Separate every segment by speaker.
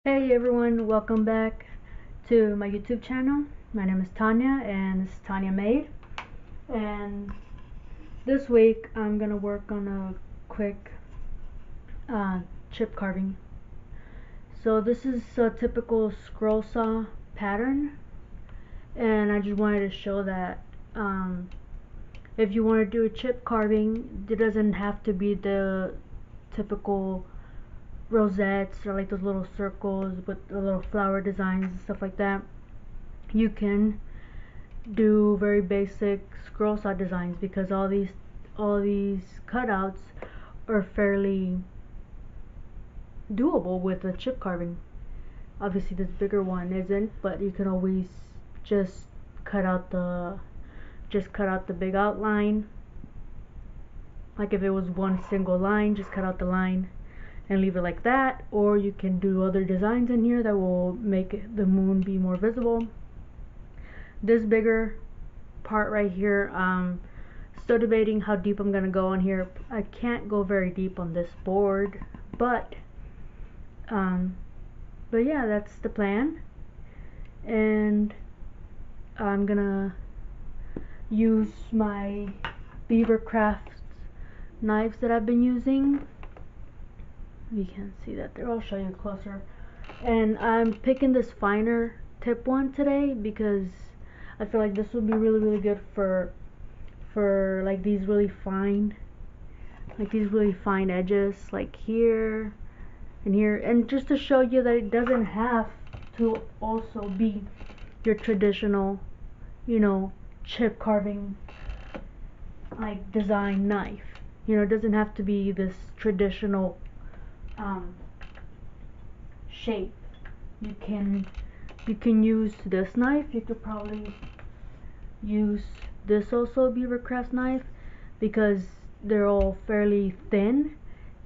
Speaker 1: Hey everyone, welcome back to my YouTube channel. My name is Tania and this is Taniamadeit. And this week I'm gonna work on a quick chip carving. So this is a typical scroll saw pattern, and I just wanted to show that if you want to do a chip carving, it doesn't have to be the typical rosettes or like those little circles with the little flower designs and stuff like that. You can do very basic scroll saw designs because all these cutouts are fairly doable with a chip carving. Obviously this bigger one isn't, but you can always just cut out the big outline. Like if it was one single line, just cut out the line and leave it like that, or you can do other designs in here that will make the moon be more visible. This bigger part right here, still debating how deep I'm gonna go on here. I can't go very deep on this board, but yeah, that's the plan. And I'm gonna use my Beaver craft knives that I've been using. You can't see that there, I'll show you closer. And I'm picking this finer tip one today because I feel like this would be really good for like these really fine edges, like here and here, and just to show you that it doesn't have to also be your traditional, chip carving like design knife. It doesn't have to be this traditional shape. You can use this knife. You could probably use this also, Beaver craft knife, because they're all fairly thin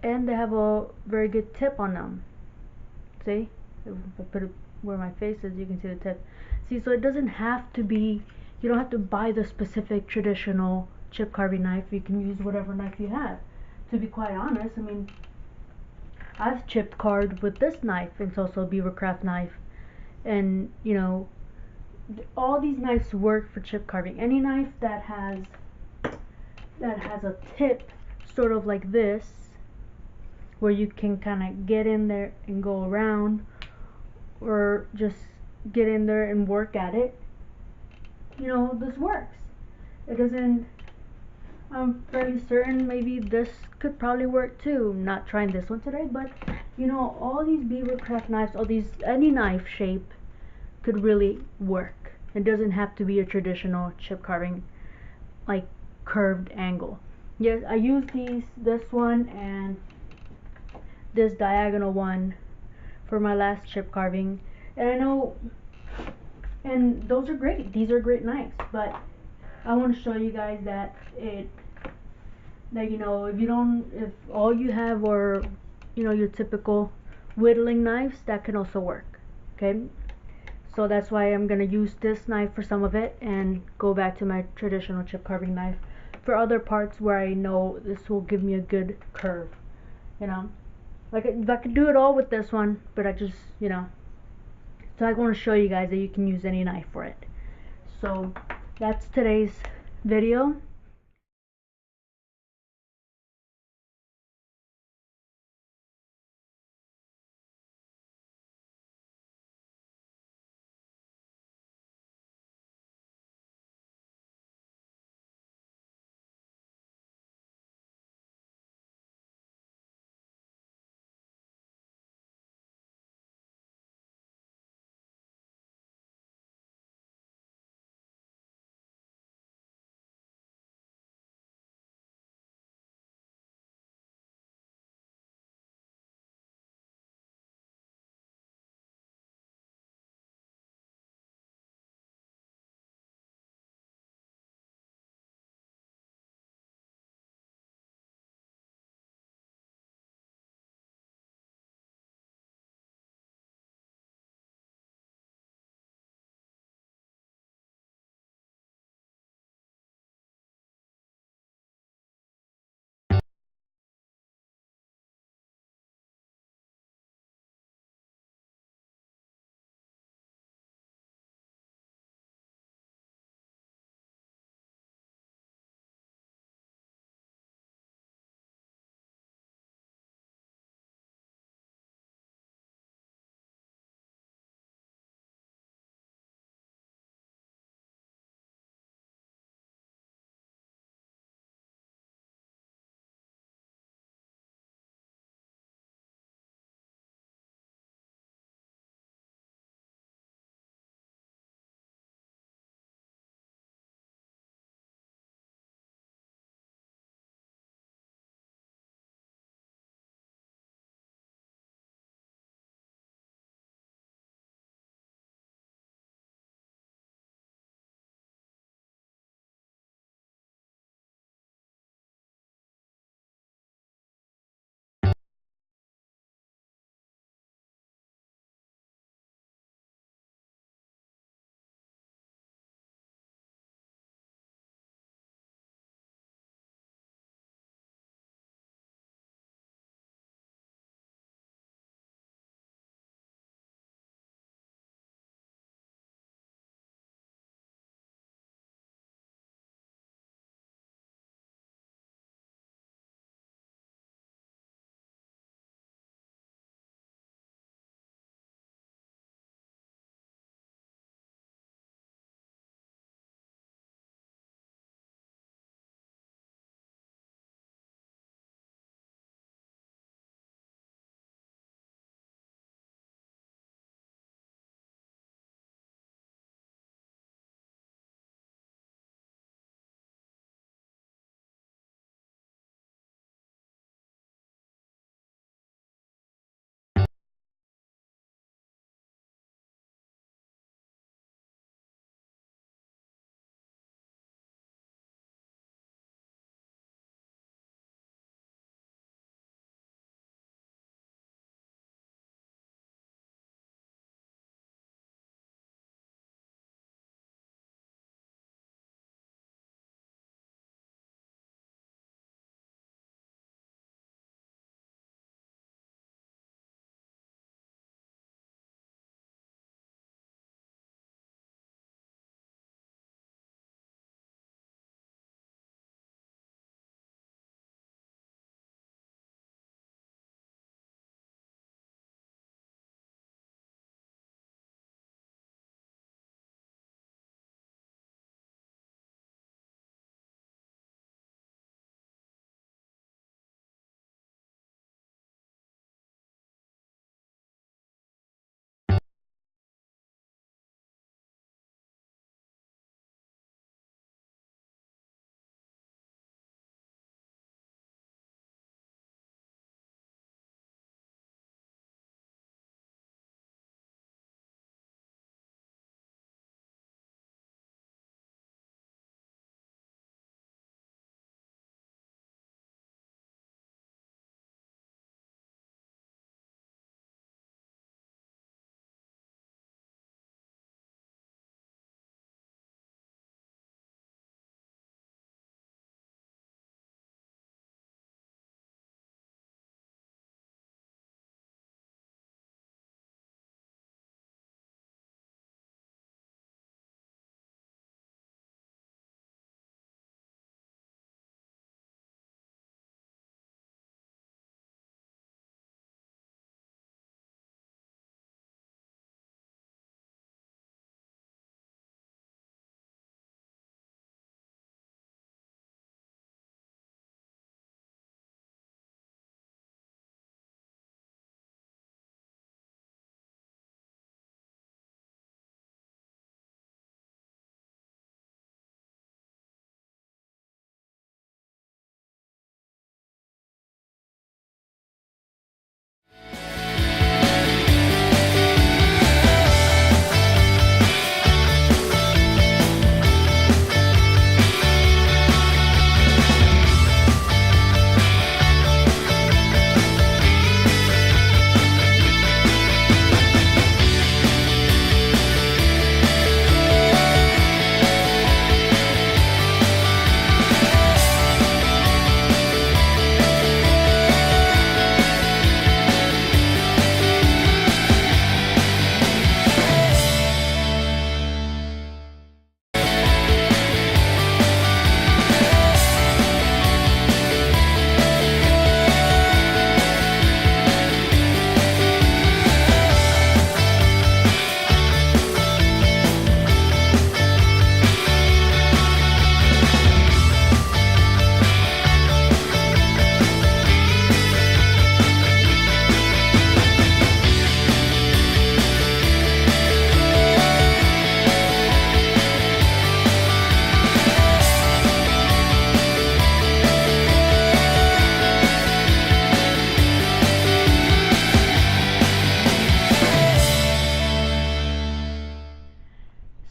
Speaker 1: and they have a very good tip on them. See, if I put it where my face is, you can see the tip. See, so it doesn't have to be, you don't have to buy the specific traditional chip carving knife. You can use whatever knife you have. To be quite honest, I mean, I've chipped carved with this knife. It's also a Beaver craft knife, and all these knives work for chip carving. Any knife that has a tip sort of like this, where you can kind of get in there and go around, or just get in there and work at it, this works. It doesn't, I'm fairly certain maybe this could probably work too. I'm not trying this one today, but all these Beaver craft knives, any knife shape could really work. It doesn't have to be a traditional chip carving like curved angle. Yes, I use this one and this diagonal one for my last chip carving, and I know, and those are great. These are great knives, but I want to show you guys that if all you have are your typical whittling knives, that can also work. Okay, so that's why I'm gonna use this knife for some of it and go back to my traditional chip carving knife for other parts where I know this will give me a good curve. Like if I could do it all with this one, but I just so I want to show you guys that you can use any knife for it. So that's today's video.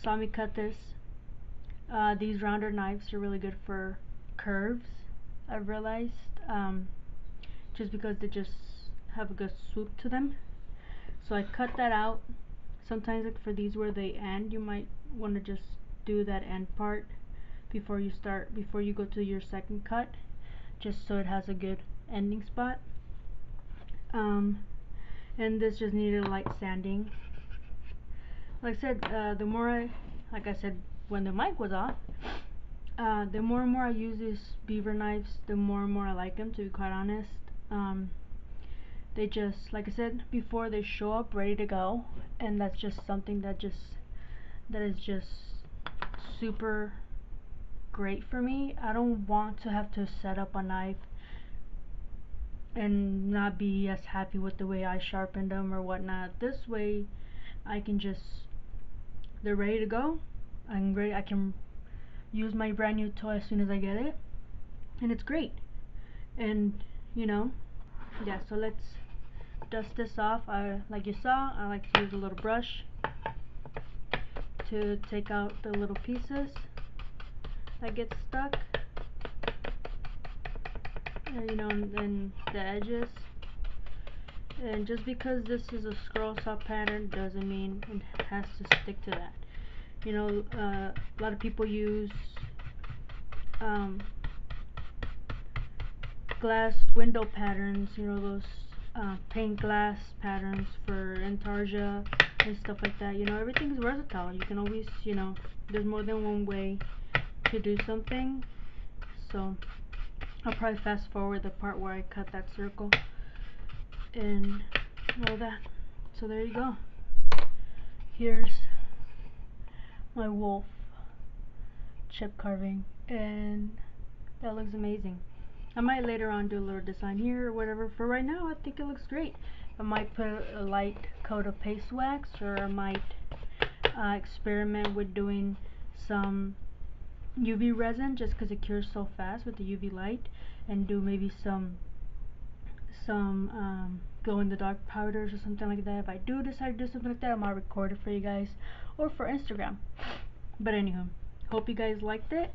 Speaker 1: saw me cut this. These rounder knives are really good for curves, I've realized, just because they just have a good swoop to them. So I cut that out. Sometimes, like for these where they end, you might want to just do that end part before you go to your second cut, just so it has a good ending spot. And this just needed light sanding. Like I said, like I said when the mic was off, the more and more I use these Beaver knives, the more and more I like them, to be quite honest. They just, like I said before, they show up ready to go, and that's just something that is just super great for me. I don't want to have to set up a knife and not be as happy with the way I sharpened them or whatnot. This way I can just, they're ready to go. I'm ready. I can use my brand new toy as soon as I get it, and it's great. And you know, yeah, so let's dust this off. Like you saw, I like to use a little brush to take out the little pieces that get stuck, you know, and the edges. And just because this is a Scrollsaw pattern doesn't mean it has to stick to that. You know, a lot of people use glass window patterns, you know, those paint glass patterns for intarsia and stuff like that. You know, everything's versatile. You can always, you know, there's more than one way to do something. So I'll probably fast forward the part where I cut that circle and all that. So there you go. Here's my wolf chip carving, and that looks amazing. I might later on do a little design here or whatever. For right now, I think it looks great. I might put a light coat of paste wax, or I might experiment with doing some UV resin, just because it cures so fast with the UV light, and do maybe some glow in the dark powders or something like that. If I do decide to do something like that, I might record it for you guys or for Instagram. But anywho, hope you guys liked it,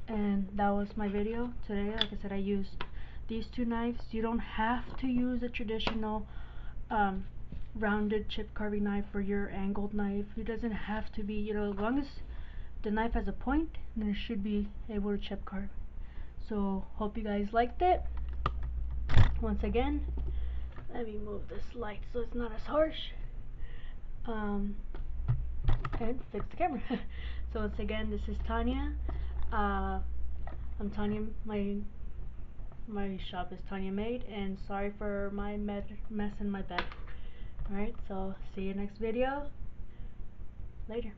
Speaker 1: and that was my video today. Like I said, I used these two knives. You don't have to use a traditional rounded chip carving knife for your angled knife. It doesn't have to be, you know, as long as the knife has a point, then it should be able to chip carve. So hope you guys liked it. Once again, let me move this light so it's not as harsh, and fix the camera. So once again, this is Tania. I'm Tania. My shop is Taniamadeit, and sorry for my mess in my bed. Alright, so see you next video. Later.